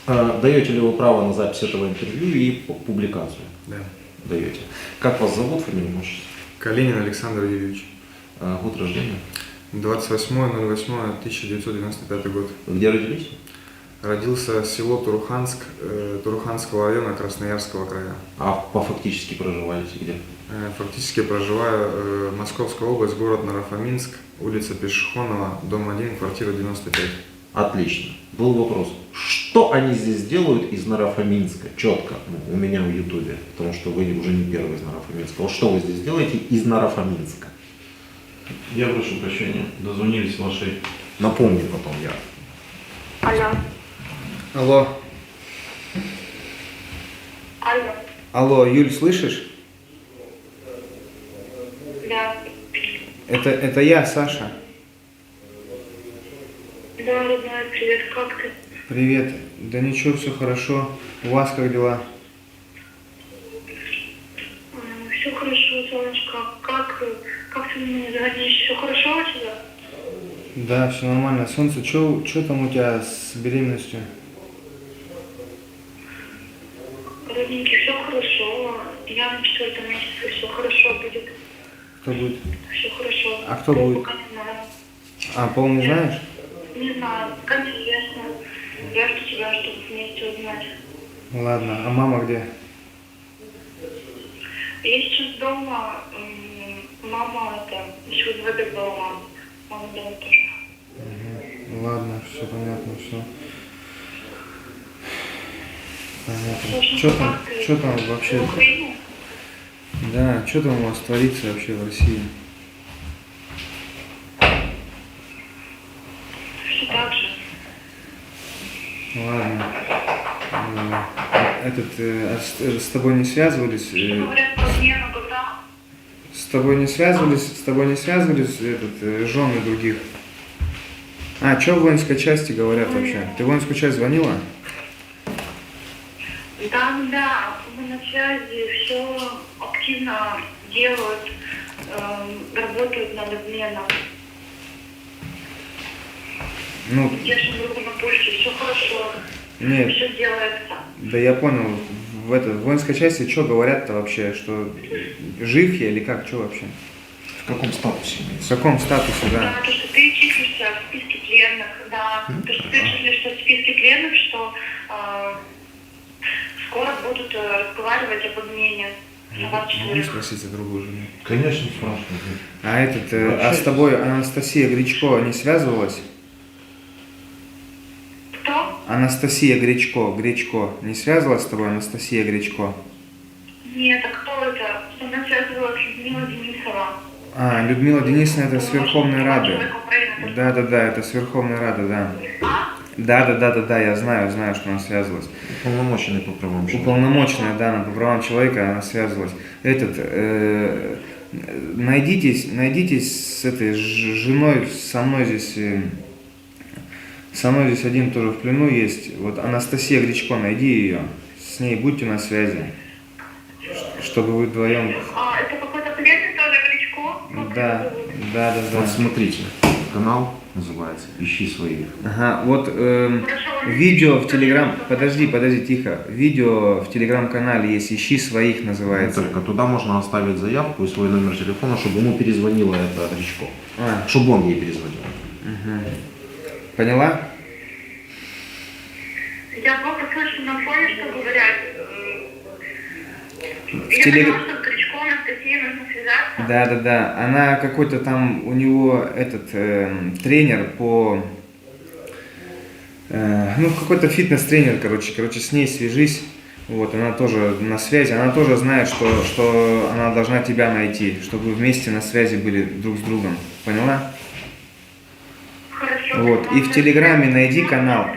Даете ли вы право на запись этого интервью и публикацию? Да. Даете. Как вас зовут, фамилия, отчество? Калинин Александр Юрьевич. Год рождения? 28.08.1995 год. Где родились? Родился село Туруханск, Туруханского района Красноярского края. А фактически проживаете где? Фактически проживаю Московская область, город Наро-Фоминск, улица Пешеходного, дом 1, квартира 95. Отлично. Был вопрос. Что они здесь делают из Наро-Фоминска? Четко. У меня в Ютубе. Потому что вы уже не первый из Наро-Фоминска. Вот что вы здесь делаете из Наро-Фоминска? Я прошу прощения, дозвонились вашей. Напомню потом я. Алло. Алло. Алло. Алло, Юль, слышишь? Да. Это я, Саша. Да, родная, привет, как ты? Привет. Да ничего, все хорошо. У вас как дела? Все хорошо, солнышко. Как ты меня звонишь? Все хорошо у тебя? Да, все нормально. Солнце, что там у тебя с беременностью? Родненький, все хорошо. Я на 4-м месяце, все хорошо будет. Кто будет? Все хорошо. А кто будет? Пока не знаю. А, пол не знаешь? Не знаю, пока неизвестно. Я жду тебя, чтобы вместе узнать. Ладно, а мама где? Я сейчас дома. Мама сегодня выбегала мама. Мама дома тоже. Угу. Ладно, все понятно, все. Понятно. Что там вообще? В Украине? Да, что там у вас творится вообще в России? Все так же. Ладно. С тобой не связывались? Говорят, подмена, когда? С тобой не связывались жены других? А, что в воинской части говорят вообще? Ты в воинскую часть звонила? Да, мы на связи, все активно делают, работают над обменом. Ну, Держим руку на пульсе, все хорошо, нет, все делается. да я понял. В воинской части что говорят-то вообще? Что жив я или как? Что вообще? В каком статусе? В каком статусе, да? Да, то, что ты числишься в списке пленных, да, то, что ты числишься в списке пленных, что скоро будут разговаривать об обмене. Могу спросить за другую жену? Конечно, спрашиваю. А с тобой Анастасия Гречко не связывалась? Кто? Анастасия Гречко не связывалась с тобой, Анастасия Гречко? Нет, а кто это? Со мной связывалась Людмила Денисова. А, Людмила Денисовна, это с Верховной Рады. Человек Украины. Да, это с Верховной Рады, да. А? Да, я знаю, что она связывалась. Уполномоченный по правам человека. Уполномоченная, да, по правам человека она связывалась. Найдитесь с этой женой, со мной здесь один тоже в плену есть. Вот Анастасия Гречко, найди ее, с ней будьте на связи, чтобы вы вдвоем. А, это какой-то пленный тоже Гречко? Да. Вот смотрите, канал называется «Ищи своих». Ага, вот видео в Телеграм, подожди, тихо, видео в Телеграм-канале есть «Ищи своих» называется. Только туда можно оставить заявку и свой номер телефона, чтобы ему перезвонила эта Гречко. Чтобы он ей перезвонил. Угу. Поняла? Я плохо слышу на фоне, что говорят. Я телег- поняла, что с Гречко Анастасией нужно связаться. Да. Она какой-то там, у него тренер по... какой-то фитнес-тренер, короче, с ней свяжись. Вот, она тоже на связи, она тоже знает, что она должна тебя найти, чтобы вы вместе на связи были друг с другом. Поняла? Хорошо. Вот, и в Телеграме найди канал.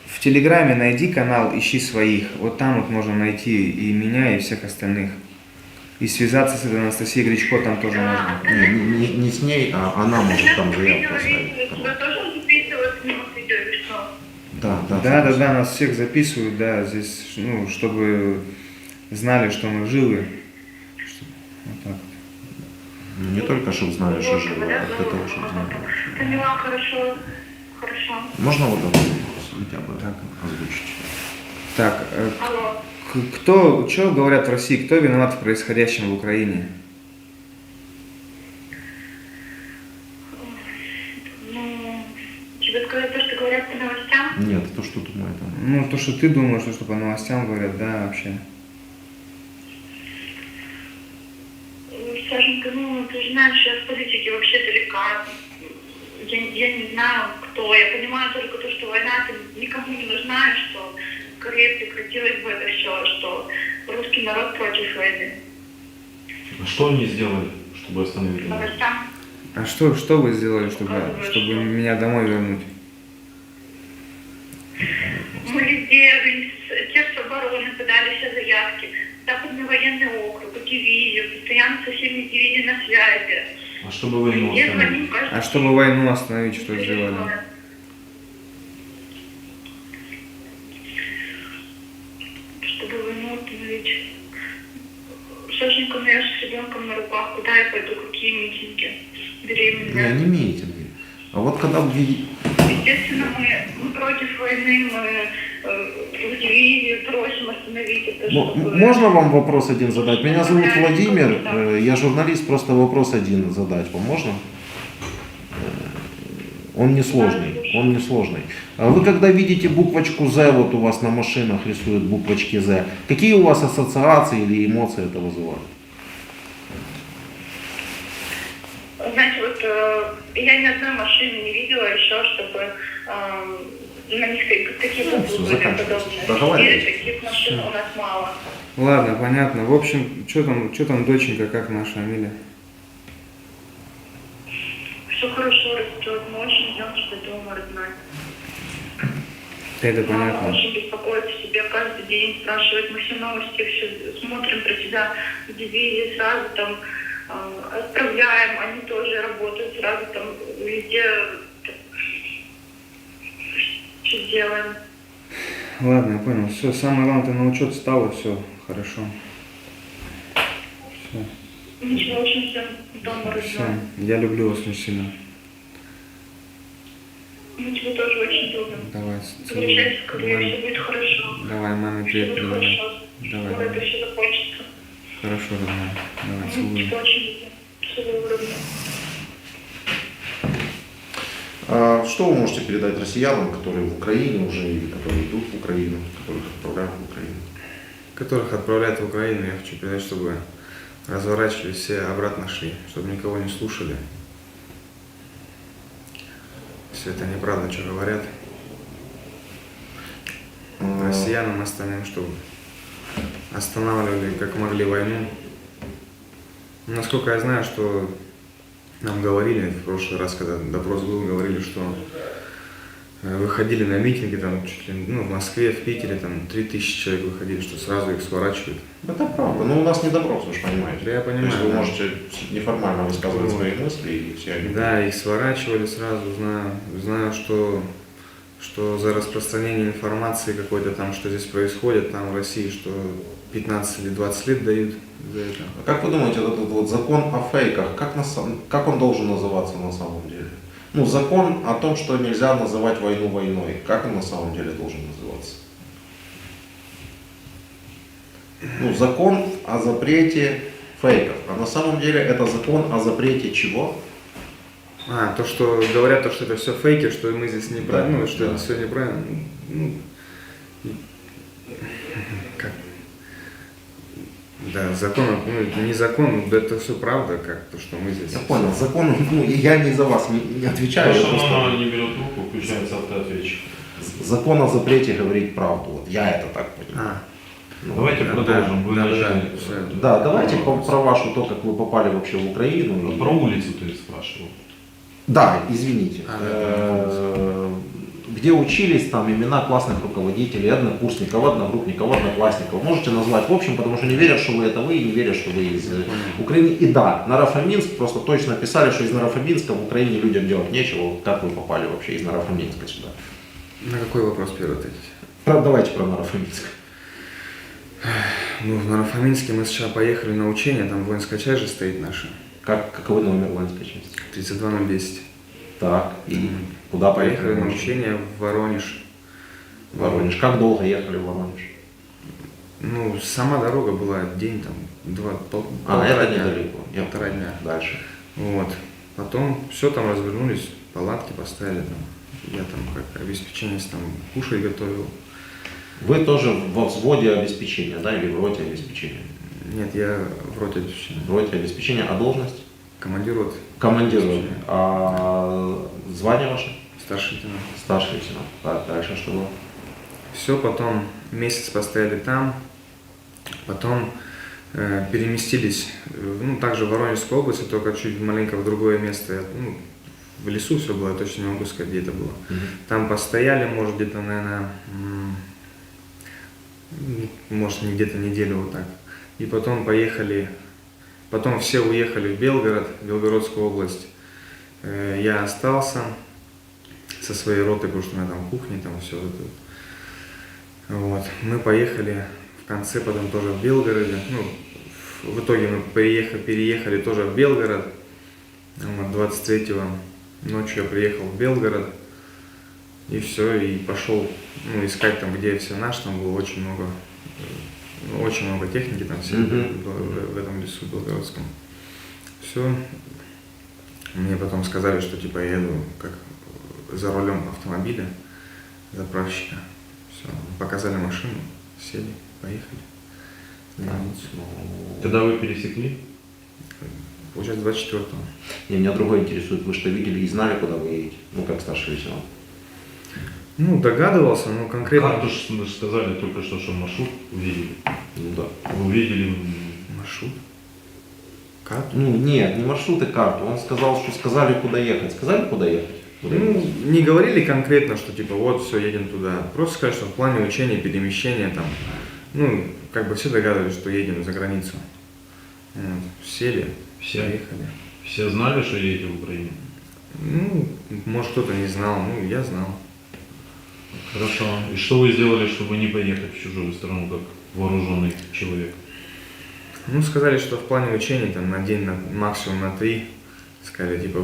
В Телеграме найди канал «Ищи своих». Вот там вот можно найти и меня, и всех остальных. И связаться с этой Анастасией Гречко там тоже можно. Не с ней, а она может там заявку оставить. Вы тоже записывают снимок видео или что? Да, нас всех записывают, да, здесь, чтобы знали, что мы живы. Вот так. Не только, чтобы знали, что живы, а для того, чтобы знали. Поняла, хорошо. Можно вот такой вопрос? хотя бы Так. озвучить. Так, Алло. что говорят в России, кто виноват в происходящем в Украине? Ну, тебе сказать то, что говорят по новостям? Нет, то, что думает она. Ну, то, что ты думаешь, то, что по новостям говорят, да, вообще. Сашенька, ну, ты же знаешь, я в политике вообще далека. Я не знаю, кто. Я понимаю только то, что война никому не нужна, и что скорее прекратилось бы это все, что русский народ против войны. А что они сделали, чтобы остановить По войну? новостям. А что вы сделали, чтобы меня домой вернуть? Мы везде, текстобороны подали все заявки. Западный военный округ, дивизию, постоянно со всеми дивизиями на связи. А чтобы войну Везде остановить? звоним каждый А чтобы войну остановить, что день. сделали? Чтобы войну остановить. Сашенька, ну я же с ребенком на руках, куда я пойду, какие митинги? Беременная. Не митинги. А вот когда вы видите... Естественно, мы против войны, мы в дивизии просим остановить это, чтобы... Можно вам вопрос один задать? Меня зовут Владимир, я журналист, просто вопрос один задать вам можно? Он не сложный. А вы когда видите буквочку Z, вот у вас на машинах рисуют буквочки Z, какие у вас ассоциации или эмоции это вызывает? Знаете, вот я ни одной машины не видела еще, чтобы на них такие буквы были заканчивайте. подобные. Договаривайтесь. Теперь таких машин у нас мало. Ладно, понятно. В общем, что там доченька, как наша Амиля? Все хорошо растет, мы очень ждем тебя дома, родная. Это Мама понятно. очень беспокоится о себе каждый день, спрашивает, мы все новости все смотрим про тебя в дивизии, сразу там отправляем, они тоже работают, сразу там везде что делаем. Ладно, я понял. Все, самое главное, ты на учет стала, все, хорошо. Все. Ничего, очень ждем дома, Все. родная. Я люблю вас очень сильно. Мы тебя тоже очень любим. Давай, целую. Возвращайся, когда все будет хорошо. Давай, маме Все привет будет передавай. хорошо. Давай. Скоро это все закончится. Хорошо, родная. Давай, Мы целую. тебя очень любим. Целую, родная. Что вы можете передать россиянам, которые в Украине уже или которые идут в Украину, которых отправляют в Украину? Которых отправляют в Украину, я хочу передать, чтобы разворачивались, все обратно шли, чтобы никого не слушали. Все это неправда, что говорят. Россиянам остальным, чтобы останавливали как могли войну. Насколько я знаю, что нам говорили в прошлый раз, когда допрос был, говорили, что выходили на митинги, там, чуть ли, ну, в Москве, в Питере, там, 3000 человек выходили, что сразу их сворачивают. Это правда, но у нас не допрос, вы же понимаете. Да, я То понимаю. есть вы да. можете неформально высказывать Вот. свои мысли, и все они... Да, их сворачивали сразу, знаю, что за распространение информации какой-то там, что здесь происходит, там в России, что 15 или 20 лет дают за это. А как вы думаете, вот этот вот закон о фейках, как он должен называться на самом деле? Ну, закон о том, что нельзя называть войну войной, как он на самом деле должен называться? Ну, закон о запрете фейков. А на самом деле это закон о запрете чего? А, то, что говорят, то, что это все фейки, что мы здесь неправильно, Да, ну, что да. это все неправильно. Ну, как? Да, закон, ну, это не закон, да это все правда, как то, что мы здесь. Я понял, закон, ну, я не за вас не отвечаю, я Потому что просто... она не берет трубку, включается автоответчик. Закон о запрете говорить правду. Вот я это так понимаю. А, Ну, Давайте да, продолжим. Вы да, начали. да, всё. Да, давайте про вашу, то, как вы попали вообще в Украину. Про улицу ты спрашивал. Да, извините. А, да, Где учились, там имена классных руководителей, однокурсников, одногруппников, одноклассников. Можете назвать в общем, потому что не верят, что вы это вы, и не верят, что вы из Украины. И да, Нарафаминск, просто точно писали, что из Нарафаминска в Украине людям делать нечего. Вот как вы попали вообще из Нарафаминска сюда? на какой вопрос первый ответить? Давайте про Нарафаминск. Ну, в Нарафаминске мы сначала поехали на учение, там воинская часть же стоит наша, Каковы номер воинской части? 32010. Так, и куда Поехали поехали? на учение в Воронеж. Воронеж. Как долго ехали в Воронеж? Ну, сама дорога была день, там, А, это дня. недалеко. Я Полтора дня. Дальше. Вот. Потом все там развернулись, палатки поставили там. Я там как обеспечение там кушать готовил. Вы тоже во взводе обеспечения, да, или в роте обеспечения? Нет, я в роте обеспечения. В роте обеспечения, а должность? Командир роты. Командир роты. А звание ваше? Старший лейтенант. Старший лейтенант. Так, дальше что было? Все, потом месяц постояли там, потом переместились, ну, также в Воронежскую область, только чуть маленько в другое место. Ну, в лесу все было, я точно не могу сказать, где это было. Там постояли, может, где-то, наверное, может, не где-то неделю вот так. И потом поехали, потом все уехали в Белгород, в Белгородскую область. Я остался со своей ротой, потому что у меня там кухня, там все это. Вот. Мы поехали в конце потом тоже в Белгороде. Ну, в итоге мы переехали тоже в Белгород. Вот, 23-го ночью я приехал в Белгород. И все, и пошел искать там, где все наши, там было очень много техники там все в этом лесу белгородском. Все. Мне потом сказали, что типа я еду как за рулем автомобиля, заправщика. Все, показали машину, сели, поехали. Когда вы пересекли? Получается, 24-го. Не, меня другое интересует. Вы что, видели и знали, куда вы едете? Ну, как старший лейтенант. Ну, догадывался, но конкретно... Карту ж сказали только что маршрут увидели. Ну да. Вы увидели Маршрут? Карту? Ну, нет, не маршрут и карту. Он сказал, что сказали, куда ехать. Сказали, куда ехать? Куда Ну, ехать? не говорили конкретно, что типа вот, все, едем туда. Просто сказали, что в плане учения, перемещения там, ну, как бы все догадывались, что едем за границу. Вот, сели, Все? поехали. Все знали, что едете в Украину? Ну, может кто-то не знал, ну, я знал. Хорошо. И что вы сделали, чтобы не поехать в чужую страну, как вооруженный человек? Ну, сказали, что в плане учений там на день, максимум на 3. Сказали, типа,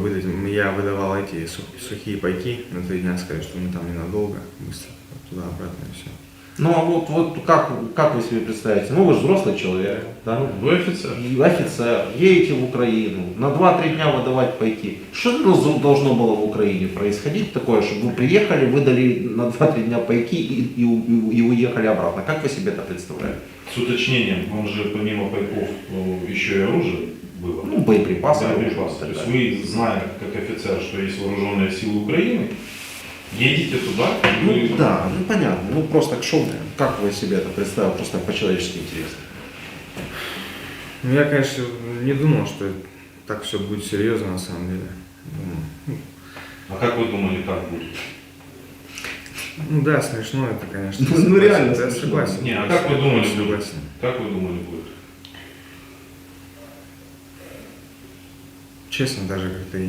я выдавал эти сухие пайки на 3 дня, сказали, что мы там ненадолго, быстро туда-обратно и все. Ну, а вот как вы себе представляете? Ну, вы же взрослый человек, да? Вы офицер? И офицер, едете в Украину, на 2-3 дня выдавать пайки. Что должно было в Украине происходить такое, чтобы вы приехали, выдали на 2-3 дня пайки и уехали обратно? Как вы себе это представляете? С уточнением, вам же помимо пайков еще и оружие было? Ну, боеприпасы, Да, оружие, боеприпасы. То так есть далее. вы, зная как офицер, что есть вооруженные силы Украины, едете туда, и Ну вы... да, ну понятно. Ну просто как вы себе это представили? Просто по-человечески интересно. Ну, я, конечно, не думал, что так все будет серьезно на самом деле. Думал, А как вы думали, как будет? ну да, смешно это, конечно. Ну, Согласен, реально я смешно. согласен. Не, а как вы думали будет? Согласен. Как вы думали будет? Честно, даже как-то и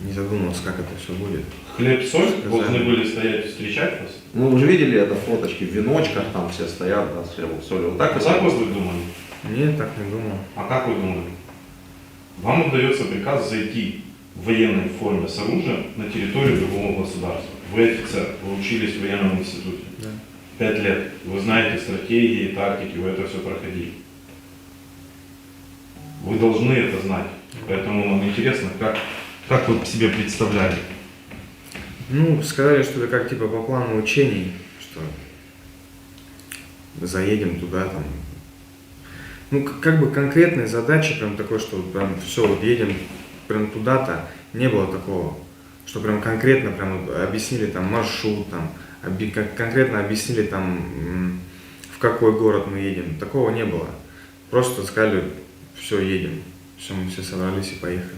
не задумывался, как это все будет. Хлеб, соль Сказали. должны были стоять встречать вас? Ну вы же видели это фоточки в веночках, там все стоят, да, с хлебом, солью. Вот так А вы как себе- вы думали? Нет, так не думал. А как вы думали? Вам отдается приказ зайти в военной форме с оружием на территорию другого государства. Вы офицер, вы учились в военном институте. Да. 5 лет. Вы знаете стратегии, тактики, вы это все проходили. Вы должны это знать. Поэтому нам интересно, как вы себе представляли. Ну, сказали, что это как типа по плану учений, что заедем туда там. Ну, как бы конкретной задачи прям такой, что вот прям все, вот едем прям туда-то, не было такого, что прям конкретно прям вот объяснили там маршрут, там, конкретно объяснили там, в какой город мы едем. Такого не было. Просто сказали, все, едем. Все, мы все собрались и поехали.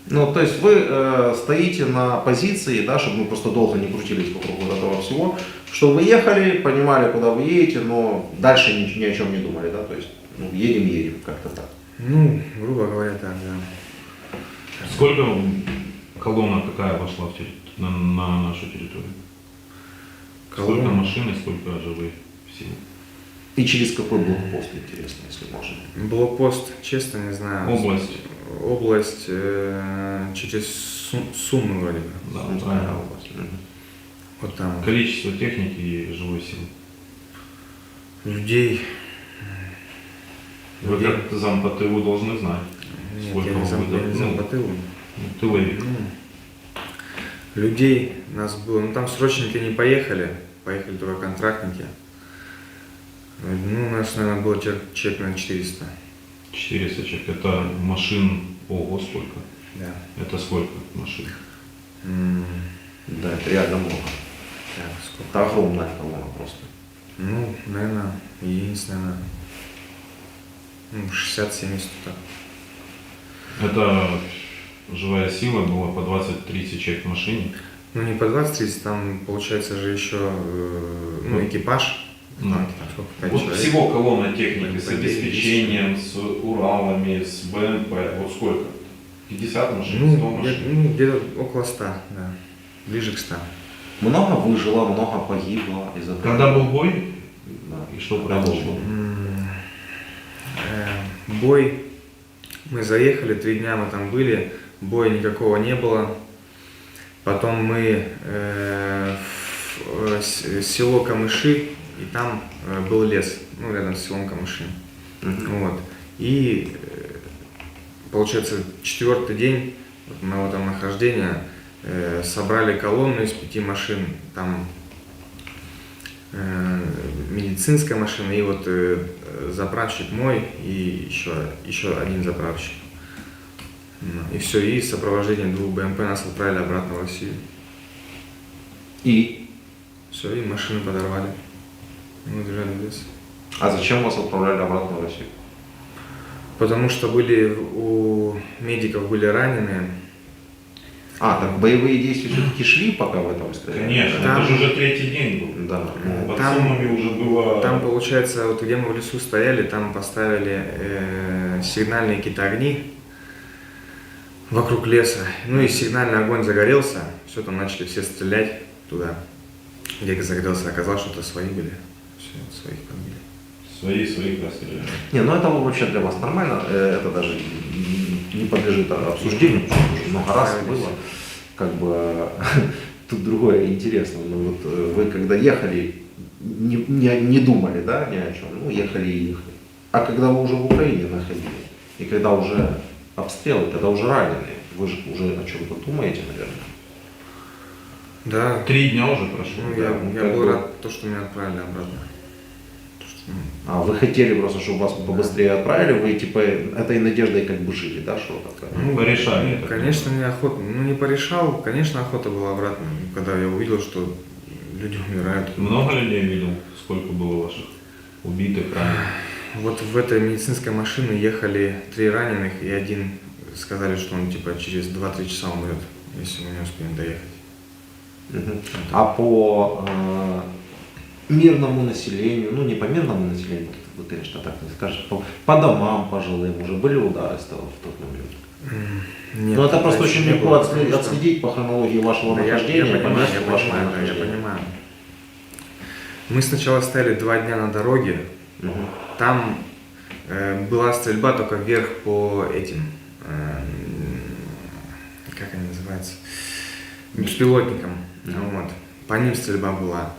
Ну, то есть вы стоите на позиции, да, чтобы мы просто долго не крутились вокруг вот этого всего, что вы ехали, понимали, куда вы едете, но дальше ни о чем не думали, да, то есть, ну, едем, как-то так. Ну, грубо говоря, так, да. Сколько колонна какая вошла на нашу территорию? Сколько Колонна? машин и сколько живых сил? И через какой блокпост, интересно, если можно. Блокпост, честно, не знаю. Область. Область через Суммы вроде бы. Да, Ну, правильно. область. Мгм. Вот там вот. Количество техники и живой силы. Людей. Вы как зам по ТУ должны знать, Нет, сколько я не вы зам, я не зам по тылу. тыловик. Людей нас было, ну там срочники не поехали, поехали только контрактники. Ну, у нас, наверное, было человек на 400. 400 человек. Это машин, ого, сколько? Да. Это сколько машин? Да, это реально много. Так, сколько? Это огромная колонна просто. Ну, наверное, единиц, наверное, 60-70 так. Это живая сила была по 20-30 человек в машине. Ну, не по 20-30, там, получается же еще, ну, экипаж. Ну, Танки, там сколько, 5 Вот человек. всего колонна техники с По 9, обеспечением, с Уралами, с БМП. Вот сколько? 50 машин, 100 Ну, машин? где-то около 100, да. Ближе к 100. Много выжило, много погибло из-за того. Когда был бой, Да. и что Когда был произошло? Бой. Мы заехали, 3 дня мы там были, боя никакого не было. Потом мы в село Камыши, и там был лес, ну, рядом с селом Камыши. Вот. И получается, 4-й день вот моего там нахождения собрали колонну из 5 машин, там медицинская машина и вот заправщик мой и еще один заправщик. И все, и сопровождение 2 БМП нас отправили обратно в Россию. И? Все, и машины подорвали. Мы убежали в лес. А зачем вас отправляли обратно в Россию? Потому что у медиков были раненые. А, так боевые действия все-таки шли, пока в этом стояли? Конечно, Там- это же уже 3-й день был. Да. Ну, Под Там- Сумами уже было... Там, получается, вот где мы в лесу стояли, там поставили сигнальные какие-то огни вокруг леса. Ну и сигнальный огонь загорелся, все, там начали все стрелять туда, где загорелся. Оказалось, что это свои были. Все, своих побили. Своих расстреляли. Не, ну это вообще для вас нормально, это даже не подлежит обсуждению, потому что уже много раз было. Как бы тут другое интересно. Ну, вот вы когда ехали, не думали, да, ни о чем, ну ехали и ехали. А когда вы уже в Украине находились, и когда уже обстрелы, когда уже раненые, вы же уже о чем-то думаете, наверное. Да, 3 дня уже прошло. ну, да, я как был бы- рад, то, что меня отправили обратно. То, что, ну, А вы хотели просто, чтобы вас побыстрее отправили, вы типа этой надеждой как бы жили, да, что такое? Ну, порешали. ну, конечно, неохота. Ну, не порешал, конечно, охота была обратно. Когда я увидел, что люди умирают. Много людей видел, сколько было ваших убитых, раненых? Вот в этой медицинской машине ехали 3 раненых, и один сказали, что он типа через 2-3 часа умрет, если мы не успеем доехать. Мгм. А по мирному населению, ну не по мирному населению, вы, конечно, так не скажешь, по домам пожилым уже были удары в тот момент? Нет, Ну это просто раньше очень не легко было, потому что- отследить по хронологии вашего Да, нахождения, я по понимаю, месту я вашего понимаю, да, я нахождения. понимаю. Мы сначала стояли 2 дня на дороге, Мгм. там была стрельба только вверх по этим, как они называются, беспилотникам. Вот. По ним стрельба была.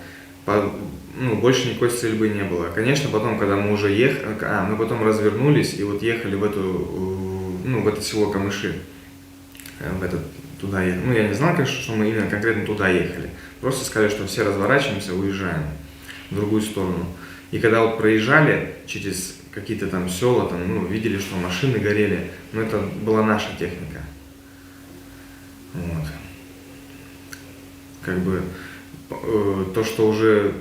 Ну, больше никакой стрельбы не было. Конечно, потом, когда мы уже ехали, мы потом развернулись и вот ехали в в это село Камыши. Туда ехали. Ну, я не знал, конечно, что мы именно конкретно туда ехали. Просто сказали, что все разворачиваемся, уезжаем в другую сторону. И когда вот проезжали через какие-то там села, там, ну, видели, что машины горели, но это была наша техника. Вот. Как бы то, что уже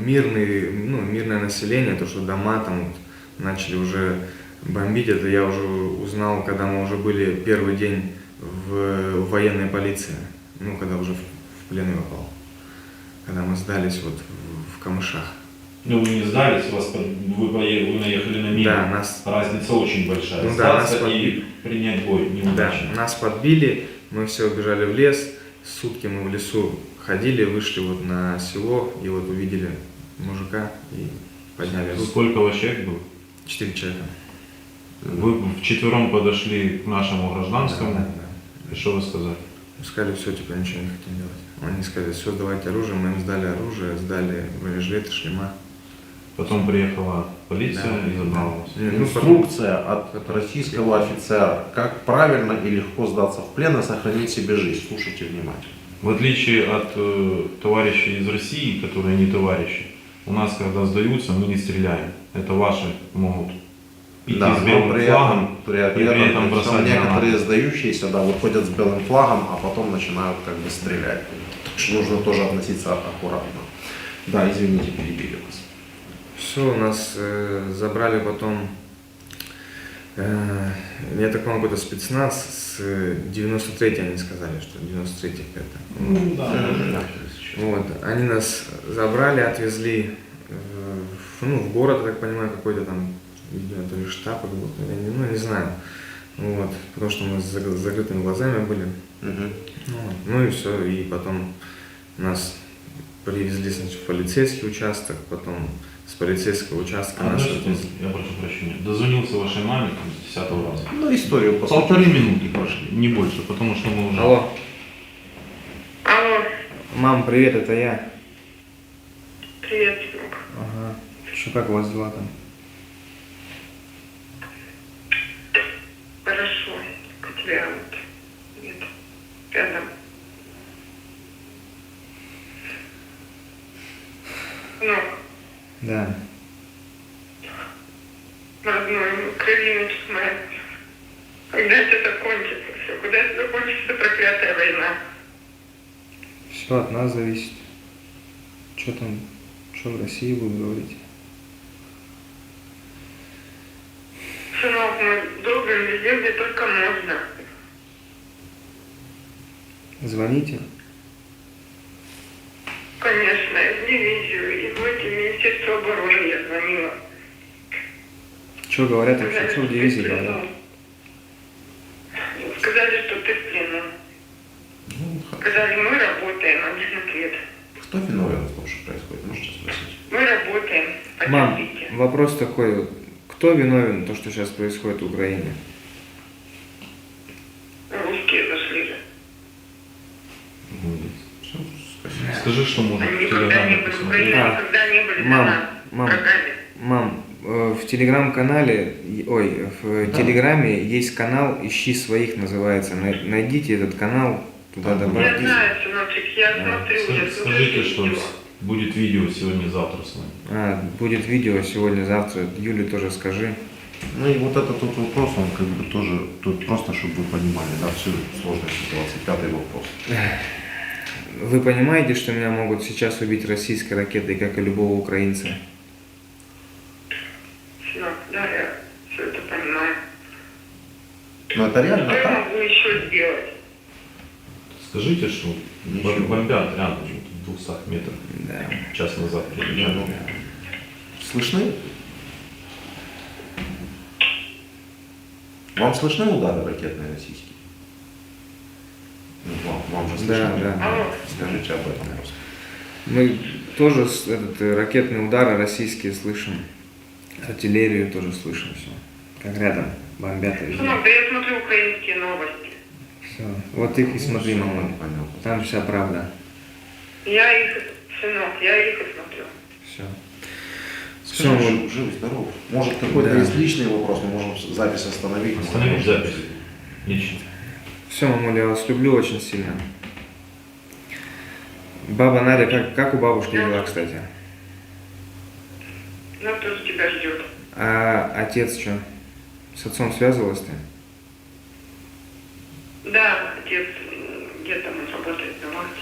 мирное население, то, что дома там вот начали уже бомбить, это я уже узнал, когда мы уже были первый день в военной полиции, ну, когда уже в плен я попал, когда мы сдались вот в Камышах. Ну вы не сдались, вы наехали на мину. Да, нас, Разница очень большая. Ну да, нас Сдаться и подбили. принять бой да, неудачно. нас подбили, мы все убежали в лес, сутки мы в лесу ходили, вышли вот на село и вот увидели мужика и подняли руку. Сколько у вас человек было? 4 человека. Вы вчетвером подошли к нашему гражданскому. Да, да, да. И что вы сказали? Сказали, все, типа, ничего не хотим делать. Они сказали, все, давайте оружие, мы им сдали оружие, сдали бронежилеты, шлема. Потом приехала полиция Да. и забрала вас. Ну, Инструкция от российского офицера, как правильно и легко сдаться в плен и сохранить себе жизнь. Слушайте внимательно. В отличие от товарищей из России, которые не товарищи, у нас, когда сдаются, мы не стреляем. Это ваши могут идти Да, с но белым при флагом этом, и при этом причем бросать некоторые гранаты. сдающиеся, да, выходят с белым флагом, а потом начинают как бы стрелять. Так что нужно тоже относиться аккуратно. Да, извините, перебили вас. Все, у нас забрали потом, я так понял, какой-то спецназ с 93-й, они сказали, что 93-й это. Ну, да, Да. Вот, они нас забрали, отвезли в город, я так понимаю, какой-то там, видимо, то ли штаб, или вот, я не знаю. Вот, потому что мы с закрытыми глазами были. Мгм. Вот, ну и все, и потом нас привезли сначала в полицейский участок, потом с полицейского участка нас Подождите, отвезли. я прошу прощения. Дозвонился вашей маме там, с 10-го раза. Ну, историю посмотрим. 1,5 минуты прошли, не больше, потому что мы уже... Алло, Алло, мам, привет, это я. привет, сынок. Ага. Что, как у вас дела там? Хорошо. У тебя вот нет рядом. Сынок, Да. родной, кровиночка моя. Когда это закончится все? Когда это закончится эта проклятая война? Все от нас зависит. Что там, что в России будут говорить? Сынок, мы долбим везде, где только можно. Звоните. Конечно, и в дивизию, и в эти Министерство обороны я звонила. Что говорят вообще? Сказали, Что в что дивизии ты в говорят? плену. Сказали, что ты в плену. Ну, Сказали, мы работаем, один ответ. кто виновен в том, что происходит? Можете спросить? Мы работаем. Мам, Потерпите. вопрос такой. Кто виновен в том, что сейчас происходит в Украине? Русские зашли же. Молодец. Все, спасибо. Скажи, что можно в Они никогда не телеграме были в посмотреть. Украине, А, никогда не были мам, за нас мам. врагами. Мам, в телеграм-канале, в телеграме есть канал «Ищи своих» называется. Найдите этот канал, туда Да, Я добавьте. знаю, сыночек, я смотрю, я смотрю Скажите, что видео. будет видео сегодня-завтра с вами. Будет видео сегодня-завтра. Юле тоже скажи. Ну и вот этот вот вопрос, он как бы тоже, тут просто, чтобы вы понимали, да, всю сложную ситуацию. Пятый вопрос. Вы понимаете, что меня могут сейчас убить российской ракетой, как и любого украинца? Сынок, да, я все это понимаю. Но это реально Что я так. могу еще сделать? Скажите, что Ничего. бомбят рядом, в 200 метрах. Да. Час назад Не, приезжали. ну, слышны? Вам слышны удары ракетные российские? Ну, вам же слышно? Да, да. Алло. Скажите об этом просто. Мы тоже ракетные удары российские слышим. Артиллерию тоже слышим все. Как рядом бомбят везде. Сынок, да я смотрю украинские новости. Всё. Вот их и смотри, Всё, мама. понятно. Там вся правда. Я их, сынок, я их и смотрю. Все. Скажи, Все, жив, здоров. Может, какой-то Да. есть личный вопрос, мы можем запись остановить. Остановить запись. Лично. все, мамуля, я вас люблю очень сильно. Баба Надя, как у бабушки дела, кстати? Ну, тоже тебя ждет. А отец что? С отцом связывалась ты? Да, отец где-то он работает на вахте.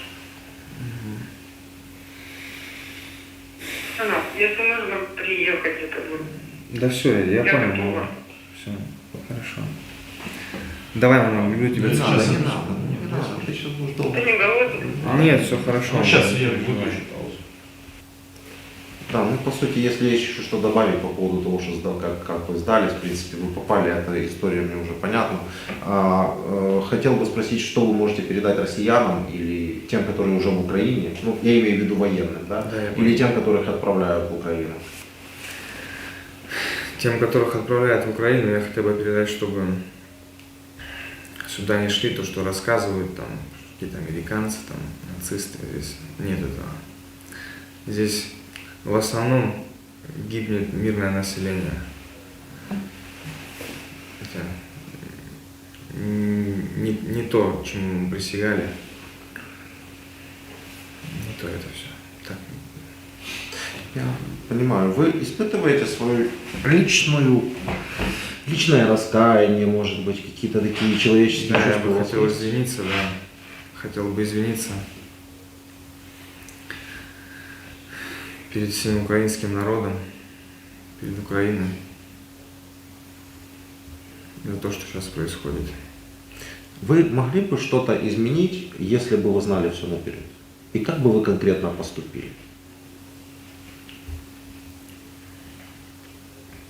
Сынок, если нужно приехать, это будет. Да все, я понял. готова. Все, хорошо. Давай, мама, люблю тебя. Не надо, целую. не надо. Не надо, ты сейчас будешь долго. Ты не голодный? Нет, все хорошо. Ну, сейчас мама. я выключу паузу. Да, ну по сути, если есть еще что добавить по поводу того, что как вы сдались, в принципе, вы попали, эта история мне уже понятна. Хотел бы спросить, что вы можете передать россиянам или тем, которые уже в Украине, ну, я имею в виду военным, да, Да, я понял. или тем, которых отправляют в Украину. Тем, которых отправляют в Украину, я хотел бы передать, чтобы сюда не шли, то, что рассказывают там какие-то американцы, там, нацисты, здесь нет этого. Здесь в основном гибнет мирное население. Хотя не то, чему мы присягали, не то это все. Так. Я понимаю, вы испытываете свою личное раскаяние, может быть, какие-то такие человеческие Да, я чувства у бы вас хотел есть? извиниться, да. Хотел бы извиниться перед всем украинским народом, перед Украиной за то, что сейчас происходит. Вы могли бы что-то изменить, если бы вы знали все наперед? И как бы вы конкретно поступили?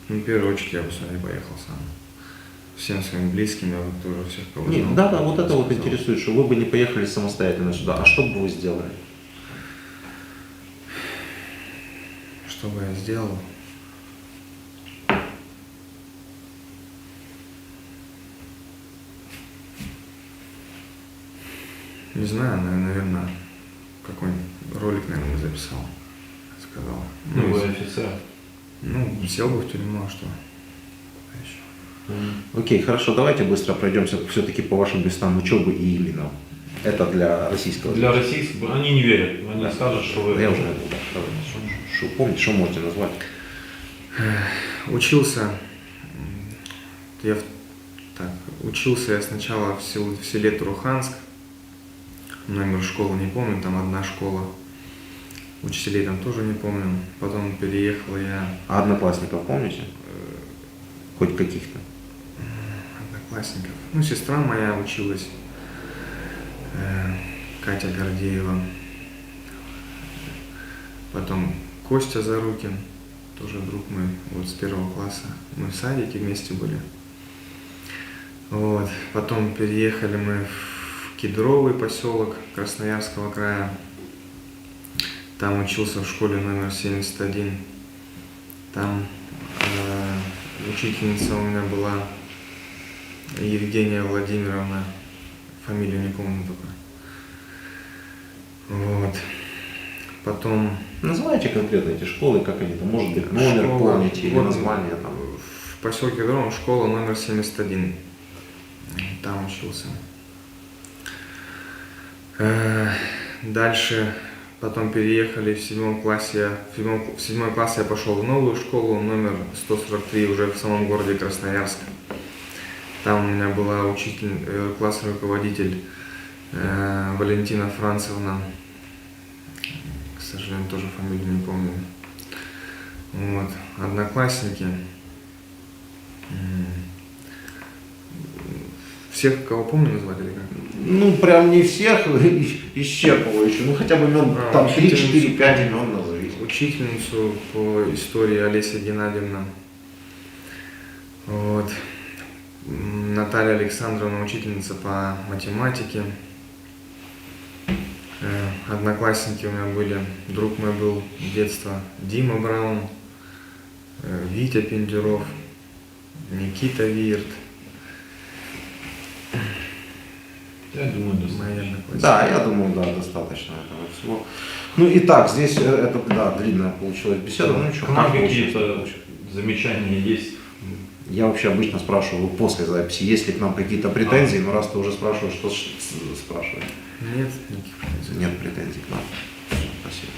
Ну, в первую очередь я бы сюда не поехал сам. Всем своим близким я бы тоже всех кого Нет, знал, да, вот это вот сказал. интересует, что вы бы не поехали самостоятельно сюда. А что бы вы сделали? Что бы я сделал? Не знаю, наверное, какой-нибудь ролик, наверное, записал, сказал. Ну, вы из- офицер. ну, сел бы в тюрьму, а что? А еще? Окей, хорошо, давайте быстро пройдемся все-таки по вашим местам учебы и именам. Это для российского. Для российских, они не верят, они скажут, что вы... Я уже что помните, что можете назвать? Учился учился я сначала в селе Туруханск, номер школы не помню, там одна школа, учителей там тоже не помню, потом переехал я, А одноклассников помните? Хоть каких-то? одноклассников, ну, сестра моя училась, Катя Гордеева, потом Костя Зарукин, тоже друг мой, вот с 1 класса, мы в садике вместе были. Вот. Потом переехали мы в Кедровый поселок Красноярского края. Там учился в школе номер 71. Там учительница у меня была Евгения Владимировна, фамилию не помню только. Вот. Потом Называйте конкретно эти школы, как они там, может быть, номер школа, помните или вот название там. в поселке Кедровом школа номер 71. Там учился. Дальше потом переехали в 7 классе. В 7 классе я пошел в новую школу, номер 143, уже в самом городе Красноярск. Там у меня была классный руководитель Валентина Францевна. К сожалению, тоже фамилию не помню. Вот. Одноклассники. Всех, кого помню, назвать или как? Ну, прям не всех, исчерпывающе. Ну, хотя бы имен, там 3, 4, 5 имен назовите. Учительницу по истории Олеся Геннадьевна. Вот. Наталья Александровна, учительница по математике. Одноклассники у меня были. Друг мой был с детства Дима Браун, Витя Пендюров, Никита Вирт. Я думаю, Мои достаточно. одноклассники. Да, я думаю, да, достаточно этого всего. Ну и так, здесь это, да, длинная получилась беседа, ну ничего. К нам как какие-то получилось? замечания есть? Я вообще обычно спрашиваю после записи, есть ли к нам какие-то претензии, но раз ты уже спрашиваешь, что спрашиваешь? Нет никаких претензий. Нет претензий к нам. Спасибо.